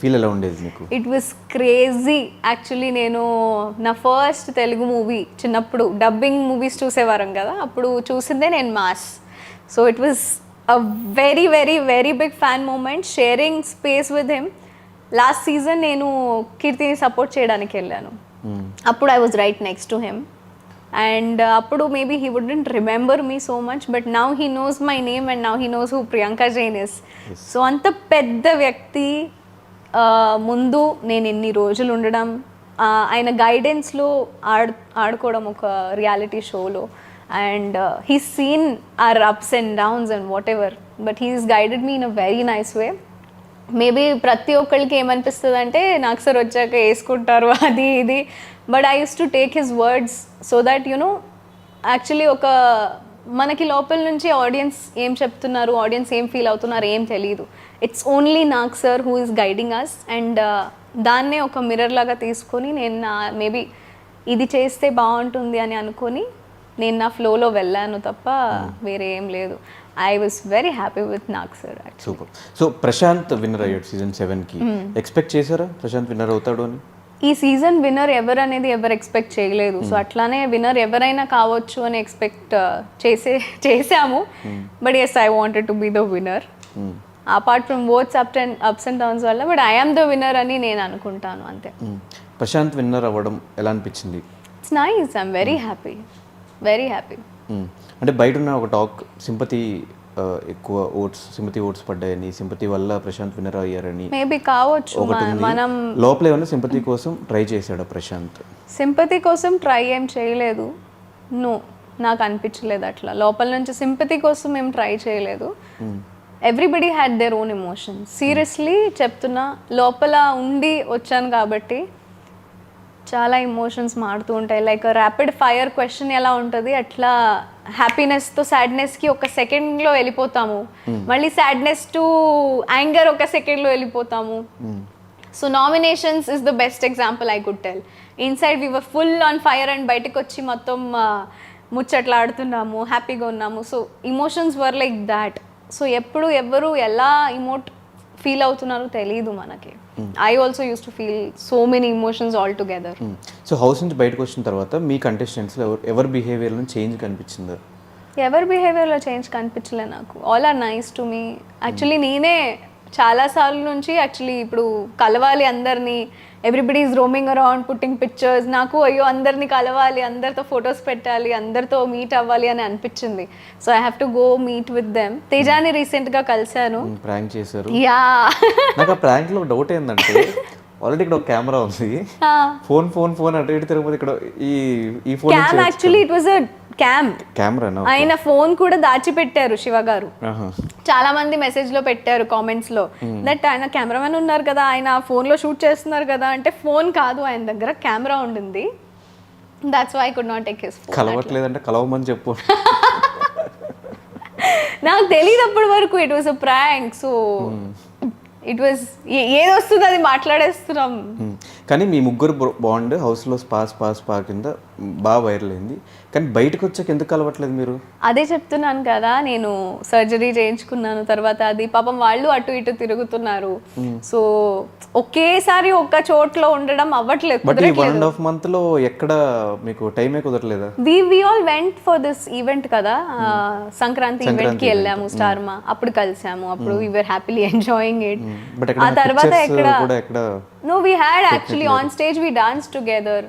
ఫీల్ ఎలా ఉండేది మీకు? It was crazy actually. నేను నా ఫస్ట్ తెలుగు మూవీ చిన్నప్పుడు డబ్బింగ్ మూవీస్ చూసేవారం కదా, అప్పుడు చూసిందే నేను mass. So it was a very very very big fan moment, sharing space with him. Last season నేను కీర్తిని సపోర్ట్ చేయడానికి వెళ్ళాను. అప్పుడు I was right next to him. And అప్పుడు maybe he wouldn't remember me so much, but now he knows my name and now he knows who Priyanka Jain is. So అంత పెద్ద వ్యక్తి ముందు నేను ఎన్ని రోజులు ఉండడం, ఆయన గైడెన్స్లో ఆడుకోవడం ఒక రియాలిటీ షోలో. And he's seen our ups and downs and whatever, but he's guided me in a very nice way. Maybe ప్రతి ఒక్కరికి ఏమనిపిస్తుంది అంటే నాకు సార్ వచ్చాక వేసుకుంటారు అది ఇది, but I use to take his words so that you know actually ఒక మనకి లోపల నుంచి ఆడియన్స్ ఏం చెప్తున్నారు, ఆడియన్స్ ఏం ఫీల్ అవుతున్నారు ఏం తెలియదు. It's only Nag sir who is guiding us. And దాన్నే ఒక మిర్రర్ లాగా తీసుకొని నేను మేబీ ఇది చేస్తే బాగుంటుంది అని అనుకొని నేను నా ఫ్లోలో వెళ్ళాను తప్ప వేరే ఏం లేదు. I was very happy with Nag sir. Super. So Prashant winner అయ్యాడు సీజన్ 7కి. ఎక్స్పెక్ట్ చేశారా ప్రశాంత్ విన్నర్ అవుతాడు అని? ఈ సీజన్ విన్నర్ ఎవరు అనేది ఎవరు ఎక్స్పెక్ట్ చేయలేదు. సో అట్లానే విన్నర్ ఎవరైనా కావచ్చు అని ఎక్స్పెక్ట్ చేసాము. But yes, I wanted to be the winner apart from votes ups and downs వల్ల. But I am the winner అని నేను అనుకుంటాను అంతే. ప్రశాంత్ విన్నర్ అవ్వడం ఎలా అనిపించింది? It's nice, I'm very happy, very happy. అంటే బయట ఉన్న ఒక టాక్ సింపతి ఎక్కువ సింపతి ఓట్స్ పడ్డాయని, సింపతి వల్ల ప్రశాంత్ విన్నర్ అయ్యారని. మేబీ కావచ్చు. మనం లోపల ఏమన్నా సింపతి కోసం ట్రై చేశాడా ప్రశాంత్? సింపతి కోసం ట్రై ఏం చేయలేదు. నో, నాకు అనిపించలేదు అట్లా. లోపల నుంచి సింపతి కోసం ఏం ట్రై చేయలేదు. Everybody had their own emotions. Seriously చెప్తున్నా, లోపల ఉండి వచ్చాను కాబట్టి చాలా ఎమోషన్స్ మారుతూ ఉంటాయి. లైక్ ర్యాపిడ్ ఫైర్ క్వశ్చన్ ఎలా ఉంటుంది అట్లా హ్యాపీనెస్తో సాడ్నెస్కి ఒక సెకండ్లో వెళ్ళిపోతాము, మళ్ళీ సాడ్నెస్ టు యాంగర్ ఒక సెకండ్లో వెళ్ళిపోతాము. So nominations is the best example I could tell. Inside we were full on fire and బయటకు వచ్చి మొత్తం ముచ్చట్లాడుతున్నాము, హ్యాపీగా ఉన్నాము. So emotions were like that. So ఎప్పుడు ఎవరు ఎలా ఇమోట్ ఫీల్ అవుతున్నారో తెలియదు మనకి. I also use to feel so many emotions all together. So house నుంచి బయటకు వచ్చిన తర్వాత మీ కంటెస్టెంట్స్లో ఎవరి బిహేవియర్లో చేంజ్ కనిపించిందా? ఎవరి బిహేవియర్లో చేంజ్ కనిపించలే నాకు. All are nice to me. Actually నేనే చాలాసార్లు నుంచి యాక్చువల్లీ ఇప్పుడు కలవాలి అందరినీ, everybody is roaming around putting pictures. నాకు అయ్యో అందరినీ కలవాలి, అందరితో ఫొటోస్ పెట్టాలి, అందరితో మీట్ అవ్వాలి అని అనిపించింది. So I have to go meet with them. తేజాని రీసెంట్గా కలిశాను. ప్రాంక్ చేశారు. యా నాకు ఆ ప్రాంక్లో డౌట్ ఏంటంటే ఆల్రెడీ ఇక్కడ ఒక కెమెరా ఉంది, ఫోన్ ఫోన్ ఫోన్ అటు ఇటు తిరుగుతుంది. ఇక్కడ ఈ phone cam actually it was a cam. కెమెరానా? ఆయన ఫోన్ కూడా దాచిపెట్టారు శివ గారు. చాలా మంది మెసేజ్ లో పెట్టారు కామెంట్స్ లో దట్ ఆయన కెమెరామెన్ ఉన్నారు కదా, ఆయన ఫోన్ లో షూట్ చేస్తున్నారు కదా అంటే, ఫోన్ కాదు ఆయన దగ్గర కెమెరా ఉండింది. That's why I could not take his phone. కలవట్లేదంటే కలవమని చెప్పు. నాకు తెలియదు అప్పటి వరకు it was a prank. So it was ఏది వస్తుంది అది మాట్లాడేస్తున్నాం. కానీ మీ ముగ్గురు బాండ్ హౌస్లో స్పా కింద బాగా వైరల్ అయింది. కానీ బయటకు వచ్చాక ఎందుకు కలవట్లేదు మీరు? అదే చెప్తున్నాను కదా, నేను సర్జరీ చేయించుకున్నాను తర్వాత. అది పాపం వాళ్ళు అటు ఇటు తిరుగుతున్నారు. సో ఒకేసారి ఒక్క చోట్లో ఉండడం అవ్వట్లేదు. బట్ ఈ 1.5 month లో ఎక్కడ మీకు టైమే కుదరలేదా? We all went for this event కదా, సంక్రాంతి ఈవెంట్ కి వెళ్ళాము స్టార్ మా, అప్పుడు కలిసాము. అప్పుడు we were happily enjoying it. ఆ తర్వాత ఎక్కడ నో we had actually on stage we dance together.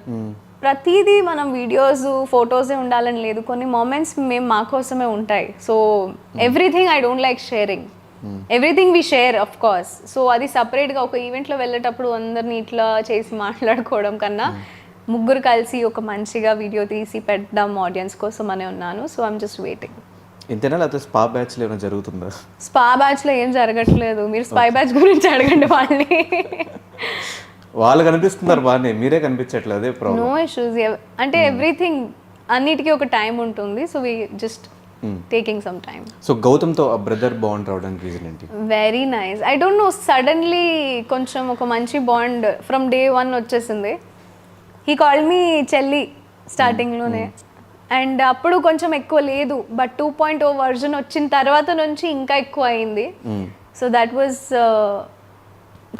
ప్రతిదీ మనం వీడియోస్ ఫొటోసే ఉండాలని లేదు, కొన్ని మూమెంట్స్ మేము మా కోసమే ఉంటాయి. So everything I don't like sharing, everything we share of course. So అది సపరేట్గా ఒక ఈవెంట్లో వెళ్ళేటప్పుడు అందరిని ఇట్లా చేసి మాట్లాడుకోవడం కన్నా ముగ్గురు కలిసి ఒక మంచిగా వీడియో తీసి పెట్టడం ఆడియన్స్ కోసం అనే ఉన్నాను. So I'm just waiting. ఇంతేనా లేకపోతే స్పా బ్యాచ్లో ఏమైనా జరుగుతుందా? స్పా బ్యాచ్లో ఏం జరగట్లేదు. మీరు స్పై బ్యాచ్ గురించి అడగండి వాళ్ళని. వాళ్ళు కనిపిస్తున్నారు బాగానే, మీరే కనిపించట్లేదు, అదే ప్రాబ్లం. No issues. అంటే ఎవ్రీథింగ్ అన్నిటికీ ఒక టైం ఉంటుంది. So we just taking some time. So గౌతమ్తో ఆ బ్రదర్ బాండ్ రావడానికి రీజన్ ఏంటి? Very nice. I don't know, suddenly కొంచెం ఒక మంచి బాండ్ ఫ్రమ్ డే 1 వచ్చేసింది. హీ కాల్డ్ మీ చెల్లి స్టార్టింగ్లోనే, అండ్ అప్పుడు కొంచెం ఎక్కువ లేదు. బట్ 2.0 వర్జన్ వచ్చిన తర్వాత నుంచి ఇంకా ఎక్కువ అయింది. సో దట్ వాజ్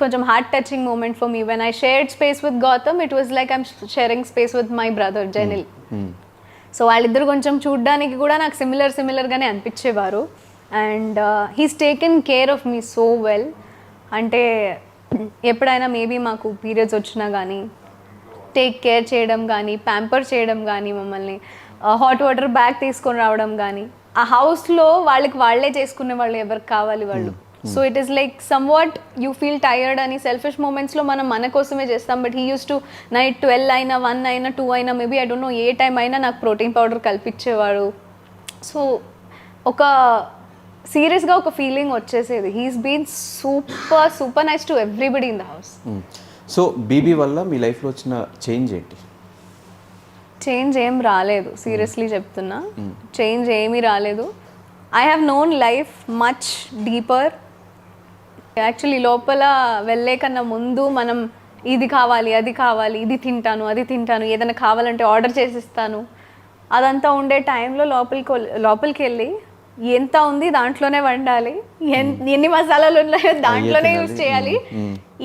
కొంచెం heart touching moment for me. When I shared space with Gautham, it was like I'm sharing space with my brother Jenil. So వాళ్ళిద్దరు కొంచెం చూడ్డానికి కూడా నాకు సిమిలర్గానే అనిపించేవారు. And he's taken care of me so well. అంటే ఎప్పుడైనా మేబీ మాకు పీరియడ్స్ వచ్చినా కానీ టేక్ కేర్ చేయడం కానీ, ప్యాంపర్ చేయడం కానీ, మమ్మల్ని హాట్ వాటర్ బ్యాగ్ తీసుకొని రావడం కానీ, ఆ హౌస్లో వాళ్ళే చేసుకునే వాళ్ళు ఎవరికి కావాలి వాళ్ళు. So it is like some what you feel tired అని సెల్ఫిష్ మూమెంట్స్లో మనం మన కోసమే చేస్తాం. But he use to night 12 అయినా 1 అయినా 2 అయినా maybe I don't no A time అయినా నాకు ప్రోటీన్ పౌడర్ కల్పించేవాడు. సో ఒక సీరియస్గా ఒక ఫీలింగ్ వచ్చేసేది. He's been super nice to everybody in the house. So BB వల్ల మీ లైఫ్లో వచ్చిన చేంజ్ ఏంటి? చేంజ్ ఏం రాలేదు, సీరియస్లీ చెప్తున్నా. చేంజ్ ఏమీ రాలేదు. I have known life much deeper. Actually లోపల వెళ్ళే కన్నా ముందు మనం ఇది కావాలి, అది కావాలి, ఇది తింటాను, అది తింటాను, ఏదైనా కావాలంటే ఆర్డర్ చేసిస్తాను, అదంతా ఉండే టైంలో లోపలికి వెళ్ళి ఎంత ఉంది దాంట్లోనే వండాలి, ఎన్ని మసాలాలు ఉన్నాయో దాంట్లోనే యూజ్ చేయాలి,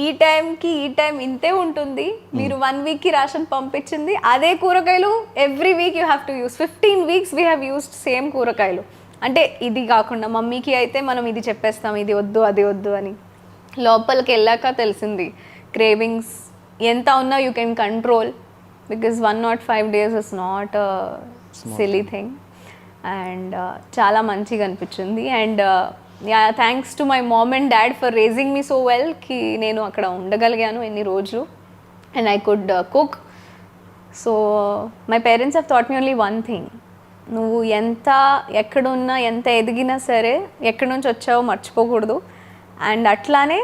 ఈ టైంకి ఈ టైం ఇంతే ఉంటుంది, మీరు 1 weekకి రేషన్ పంపించింది అదే కూరగాయలు every week you have to use. 15 weeks we have used same కూరగాయలు. అంటే ఇది కాకుండా మమ్మీకి అయితే మనం ఇది చెప్పేస్తాం, ఇది వద్దు అది వద్దు అని. లోపలికి వెళ్ళాక తెలిసింది క్రేవింగ్స్ ఎంత ఉన్నా you can control, because 105 days is not a silly thing. And చాలా మంచిగా అనిపించింది. And thanks to my mom and dad for raising me so well కి నేను అక్కడ ఉండగలిగాను ఎన్ని రోజులు, and I could cook. So my parents have thought me only one thing, నువ్వు ఎంత ఎక్కడున్నా ఎంత ఎదిగినా సరే ఎక్కడి నుంచి వచ్చావో మర్చిపోకూడదు. అండ్ అట్లానే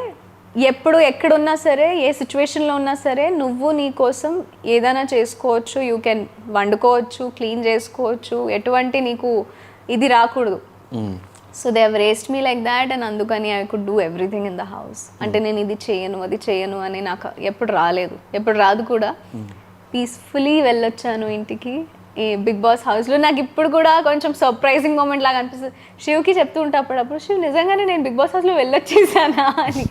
ఎప్పుడు ఎక్కడున్నా సరే ఏ సిచ్యువేషన్లో ఉన్నా సరే నువ్వు నీ కోసం ఏదైనా చేసుకోవచ్చు, యూ కెన్ వండుకోవచ్చు, క్లీన్ చేసుకోవచ్చు, ఎటువంటి నీకు ఇది రాకూడదు. So they have raised me like that, and అందుకని I could do everything in the house. అంటే నేను ఇది చేయను అది చేయను అని నాకు ఎప్పుడు రాలేదు, ఎప్పుడు రాదు కూడా. పీస్ఫుల్లీ వెళ్ళొచ్చాను ఇంటికి. ఈ బిగ్ బాస్ హౌస్లో. నాకు ఇప్పుడు కూడా కొంచెం సర్ప్రైజింగ్ మూమెంట్ లాగా అనిపిస్తుంది. శివ్కి చెప్తూ ఉంటా అప్పుడప్పుడు, శివ్ నిజంగానే నేను బిగ్ బాస్ హౌస్లో వెళ్ళొచ్చేసానా అని.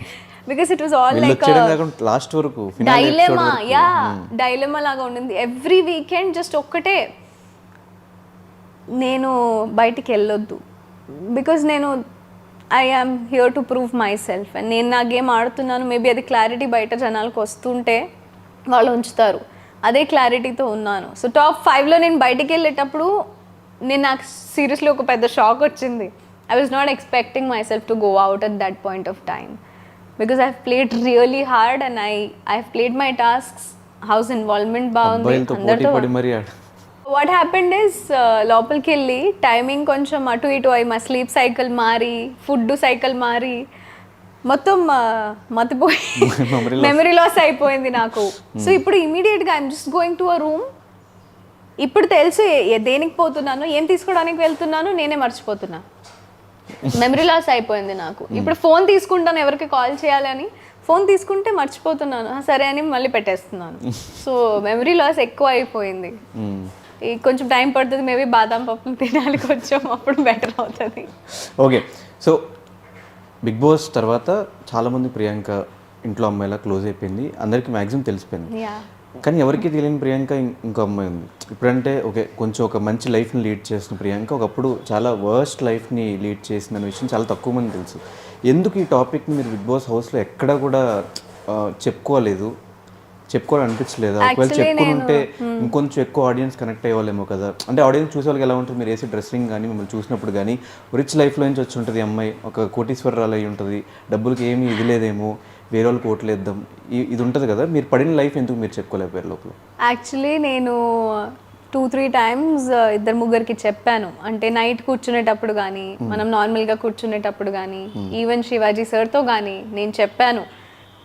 Because it was all like last వరకు డైలెమా. డైలెమా లాగా ఉండింది. ఎవ్రీ వీకెండ్ జస్ట్ ఒక్కటే, నేను బయటికి వెళ్ళొద్దు బికాజ్ నేను I am here to prove myself. And నేను నా గేమ్ ఆడుతున్నాను. మేబీ అది క్లారిటీ బయట జనాలకు వస్తుంటే వాళ్ళు ఉంచుతారు, అదే క్లారిటీతో ఉన్నాను. సో టాప్ 5లో నేను బయటికి వెళ్ళేటప్పుడు నాకు సీరియస్లీ ఒక పెద్ద షాక్ వచ్చింది. I was not expecting my self to go out at that point of time because I played really hard and I played my tasks. House involvement బాగుంది అందరితో. వాట్ హ్యాపెండ్ ఇస్ లోపలికి వెళ్ళి timing కొంచెం అటు ఇటు అయి, మా స్లీప్ సైకిల్ మారి, ఫుడ్ సైకిల్ మారి, మొత్తం మతిపోయి మెమరీ లాస్ అయిపోయింది నాకు. సో ఇప్పుడు ఇమీడియట్గా I'm just going to a room. ఇప్పుడు తెలుసు దేనికి పోతున్నాను, ఏం తీసుకోవడానికి వెళ్తున్నాను, నేనే మర్చిపోతున్నా. మెమరీ లాస్ అయిపోయింది నాకు. ఇప్పుడు ఫోన్ తీసుకుంటాను ఎవరికి కాల్ చేయాలని, ఫోన్ తీసుకుంటే మర్చిపోతున్నాను, సరే అని మళ్ళీ పెట్టేస్తున్నాను. సో మెమరీ లాస్ ఎక్కువ అయిపోయింది. కొంచెం టైం పడుతుంది, మేబీ బాదం పప్పులు తినాలి కొంచెం, అప్పుడు బెటర్ అవుతుంది. ఓకే, సో బిగ్ బాస్ తర్వాత చాలామంది ప్రియాంక ఇంట్లో అమ్మాయిలా క్లోజ్ అయిపోయింది, అందరికీ మ్యాక్సిమం తెలిసిపోయింది. కానీ ఎవరికి తెలియని ప్రియాంక ఇంకో అమ్మాయి ఉంది. ఇప్పుడంటే ఓకే, కొంచెం ఒక మంచి లైఫ్ని లీడ్ చేసిన ప్రియాంక ఒకప్పుడు చాలా వర్స్ట్ లైఫ్ని లీడ్ చేసిన విషయం చాలా తక్కువ మంది తెలుసు. ఎందుకు ఈ టాపిక్ని మీరు బిగ్ బాస్ హౌస్లో ఎక్కడ కూడా చెప్పుకోవాలనిపించలేదు? ఒకవేళ చెప్పుకుంటే ఇంకొంచెం ఎక్కువ ఆడియన్స్ కనెక్ట్ అయ్యేవాళ్ళేమో కదా. అంటే ఆడియన్స్ చూసే వాళ్ళకి ఎలా ఉంటుంది, మీరు వేసే డ్రెస్సింగ్ కానీ మిమ్మల్ని చూసినప్పుడు కానీ రిచ్ లైఫ్లో నుంచి వచ్చి ఉంటుంది అమ్మాయి, ఒక కోటీశ్వరరాలు అయి ఉంటుంది, డబ్బులకి ఏమీ ఇది లేదేమో, వేరే వాళ్ళకి ఓట్లేద్దాం, ఇది ఉంటుంది కదా. మీరు పడిన లైఫ్ ఎందుకు మీరు చెప్పుకోలేకపోయారు లోపల? యాక్చువల్లీ నేను 2-3 టైమ్స్ ఇద్దరు ముగ్గురికి చెప్పాను. అంటే నైట్ కూర్చునేటప్పుడు కానీ, మనం నార్మల్గా కూర్చునేటప్పుడు కానీ, ఈవెన్ శివాజీ సార్తో కానీ నేను చెప్పాను,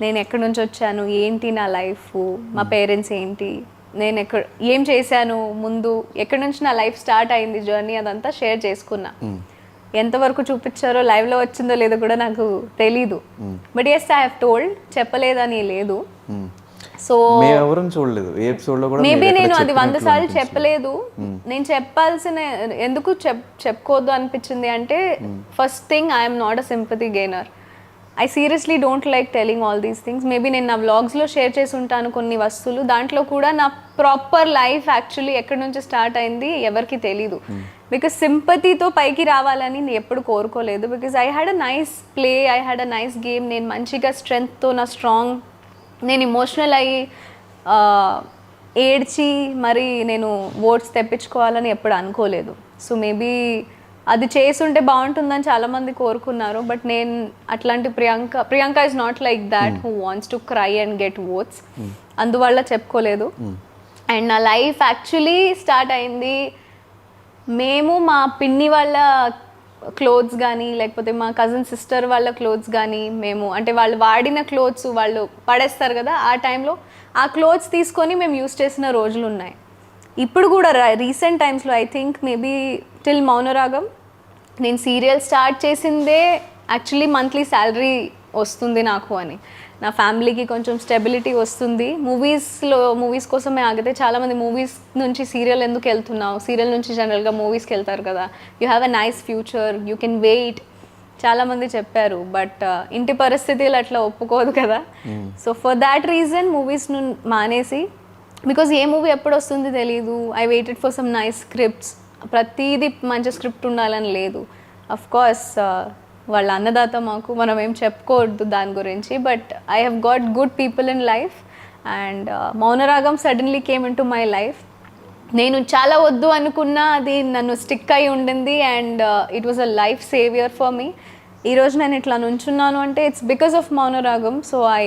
నేను ఎక్కడి నుంచి వచ్చాను, ఏంటి నా లైఫ్, మా పేరెంట్స్ ఏంటి, నేను ఏం చేశాను ముందు, ఎక్కడి నుంచి నా లైఫ్ స్టార్ట్ అయింది జర్నీ, అదంతా షేర్ చేసుకున్నా. ఎంతవరకు చూపించారో, లైవ్లో వచ్చిందో లేదో కూడా నాకు తెలీదు. But yes I have told, చెప్పలేదని లేదు. సో మేబీ నేను అది 100 సార్లు చెప్పలేదు. నేను చెప్పాల్సిన ఎందుకు చెప్పుకోవద్దు అనిపించింది అంటే, first thing I'm not a sympathy gainer. I seriously don't like telling all these things. Maybe నేను నా వ్లాగ్స్లో షేర్ చేసి ఉంటాను కొన్ని వస్తువులు, దాంట్లో కూడా నా ప్రాపర్ లైఫ్ యాక్చువల్లీ ఎక్కడి నుంచి స్టార్ట్ అయింది ఎవరికి తెలీదు. బికాస్ సింపతితో పైకి రావాలని నేను ఎప్పుడు కోరుకోలేదు. Because I had a nice play, I had a nice game. నేను మంచిగా స్ట్రెంగ్త్తో, నా స్ట్రాంగ్, నేను ఇమోషనల్ అయ్యి ఏడ్చి మరి నేను ఓట్స్ తెప్పించుకోవాలని ఎప్పుడు అనుకోలేదు. సో మేబీ అది చేసుంటే బాగుంటుందని చాలామంది కోరుకున్నారు. బట్ నేను అట్లాంటి Priyanka is not like that who wants to cry and get votes. అందువల్ల చెప్పుకోలేదు. అండ్ నా లైఫ్ యాక్చువల్లీ స్టార్ట్ అయింది, మేము మా పిన్ని వాళ్ళ క్లోత్స్ కానీ, లేకపోతే మా కజిన్ సిస్టర్ వాళ్ళ క్లోత్స్ కానీ, మేము అంటే వాళ్ళు వాడిన క్లోత్స్ వాళ్ళు పడేస్తారు కదా, ఆ టైంలో ఆ క్లోత్స్ తీసుకొని మేము యూస్ చేసిన రోజులు ఉన్నాయి. ఇప్పుడు కూడా రీసెంట్ టైమ్స్లో I think maybe till Mounaragam నేను సీరియల్ స్టార్ట్ చేసిందే యాక్చువల్లీ మంత్లీ శాలరీ వస్తుంది నాకు అని, నా ఫ్యామిలీకి కొంచెం స్టెబిలిటీ వస్తుంది. మూవీస్ కోసమే ఆగితే చాలామంది మూవీస్ నుంచి సీరియల్ ఎందుకు వెళ్తున్నావు, సీరియల్ నుంచి జనరల్గా మూవీస్కి వెళ్తారు కదా, you have a nice future, you can wait, చాలామంది చెప్పారు. బట్ ఇంటి పరిస్థితులు అట్లా ఒప్పుకోదు కదా. సో ఫర్ దాట్ రీజన్ మూవీస్ను మానేసి, బికాజ్ ఏ మూవీ ఎప్పుడు వస్తుంది తెలీదు, I waited for some nice scripts. ప్రతిదీ మంచి స్క్రిప్ట్ ఉండాలని లేదు. అఫ్ కోర్స్ వాళ్ళ అన్నదాత మాకు, మనం ఏం చెప్పుకోవద్దు దాని గురించి. But I have got good people in life and Mounaragam suddenly came in to my life. నేను చాలా వద్దు అనుకున్నా అది నన్ను స్టిక్ అయి ఉండింది and it was a life saviour for me. ఈరోజు నేను ఇట్లా నుంచున్నాను అంటే it's because of Mounaragam. So I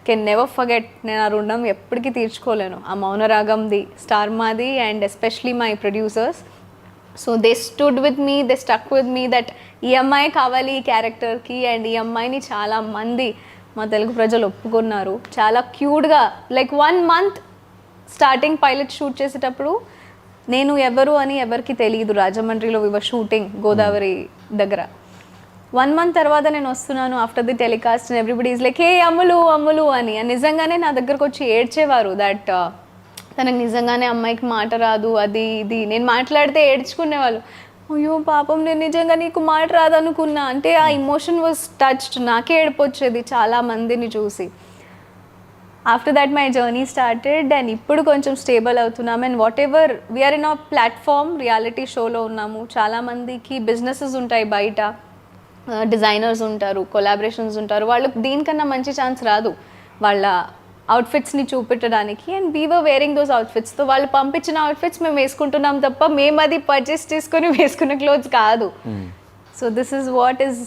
can never forget. నేను ఆ రుణం ఎప్పటికీ తీర్చుకోలేను. ఆ మౌనరాగంది, స్టార్ మాది and especially my producers. So they stood with me, they stuck with me that ఈ అమ్మాయి కావాలి ఈ క్యారెక్టర్కి. అండ్ ఈ అమ్మాయిని చాలామంది మా తెలుగు ప్రజలు ఒప్పుకున్నారు. చాలా క్యూట్గా, like 1 month starting pilot shoot చేసేటప్పుడు నేను ఎవరు అని ఎవరికి తెలియదు. రాజమండ్రిలో వివర్ షూటింగ్ గోదావరి దగ్గర. 1 month తర్వాత నేను వస్తున్నాను after the telecast and everybody is like hey Ammulu Ammulu అని. నిజంగానే నా దగ్గరకు వచ్చి ఏడ్చేవారు దట్ తనకు నిజంగానే అమ్మాయికి మాట రాదు అది ఇది నేను మాట్లాడితే ఏడ్చుకునేవాళ్ళు, అయ్యో పాపం నేను నిజంగా నీకు మాట రాదనుకున్నా అంటే ఆ ఇమోషన్ వాజ్ టచ్డ్. నాకే ఏడుపు వచ్చేది చాలా మందిని చూసి. After that my journey started and ఇప్పుడు కొంచెం స్టేబుల్ అవుతున్నాం. And whatever we're in a platform, reality షోలో ఉన్నాము. చాలామందికి బిజినెసెస్ ఉంటాయి బయట, డిజైనర్స్ ఉంటారు, కొలాబరేషన్స్ ఉంటారు, వాళ్ళకి దీనికన్నా మంచి ఛాన్స్ రాదు వాళ్ళ అవుట్ఫిట్స్ని చూపెట్టడానికి. And we were wearing those అవుట్ఫిట్స్తో వాళ్ళు పంపించిన అవుట్ఫిట్స్ మేము వేసుకుంటున్నాం తప్ప మేము అది పర్చేస్ చేసుకొని వేసుకునే క్లోత్స్ కాదు. So this is what is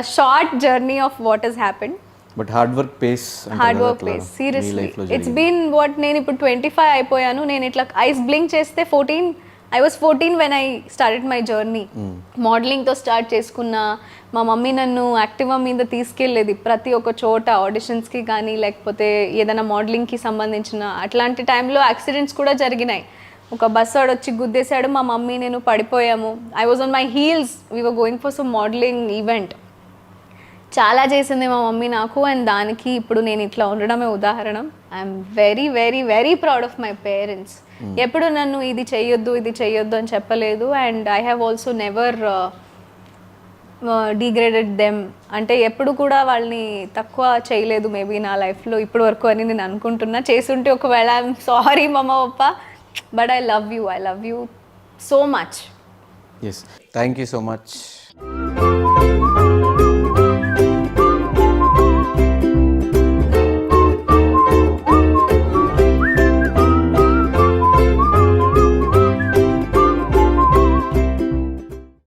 a short journey of what is happened. But hard work pays, hard work plays seriously it's been what. నేను ఇప్పుడు 25 అయిపోయాను. నేను ఇట్లా ఐస్ బ్లింక్ చేస్తే 14, I was 14 when I started my journey. మోడలింగ్తో start చేసుకున్న. మా mummy నన్ను యాక్టివా మీద తీసుకెళ్ళేది ప్రతి ఒక్క చోట, ఆడిషన్స్కి కానీ లేకపోతే ఏదైనా మోడలింగ్కి సంబంధించిన. అట్లాంటి టైంలో యాక్సిడెంట్స్ కూడా జరిగినాయి. ఒక బస్ వాడు వచ్చి గుద్దేశాడు, మా మమ్మీ నేను పడిపోయాము. I was on my heels, we were going for some modelling event. చాలా చేసింది మా మమ్మీ నాకు. అండ్ దానికి ఇప్పుడు నేను ఇట్లా ఉండడమే ఉదాహరణం. I'm very very very proud of my parents. ఎప్పుడు నన్ను ఇది చెయ్యొద్దు అని చెప్పలేదు. And I have also never degraded them. అంటే ఎప్పుడు కూడా వాళ్ళని తక్కువ చేయలేదు మేబీ నా లైఫ్లో ఇప్పటి వరకు అని నేను అనుకుంటున్నా. చేసుంటే ఒకవేళ I'm sorry mumma papa, but I love you so much. Yes, thank you so much.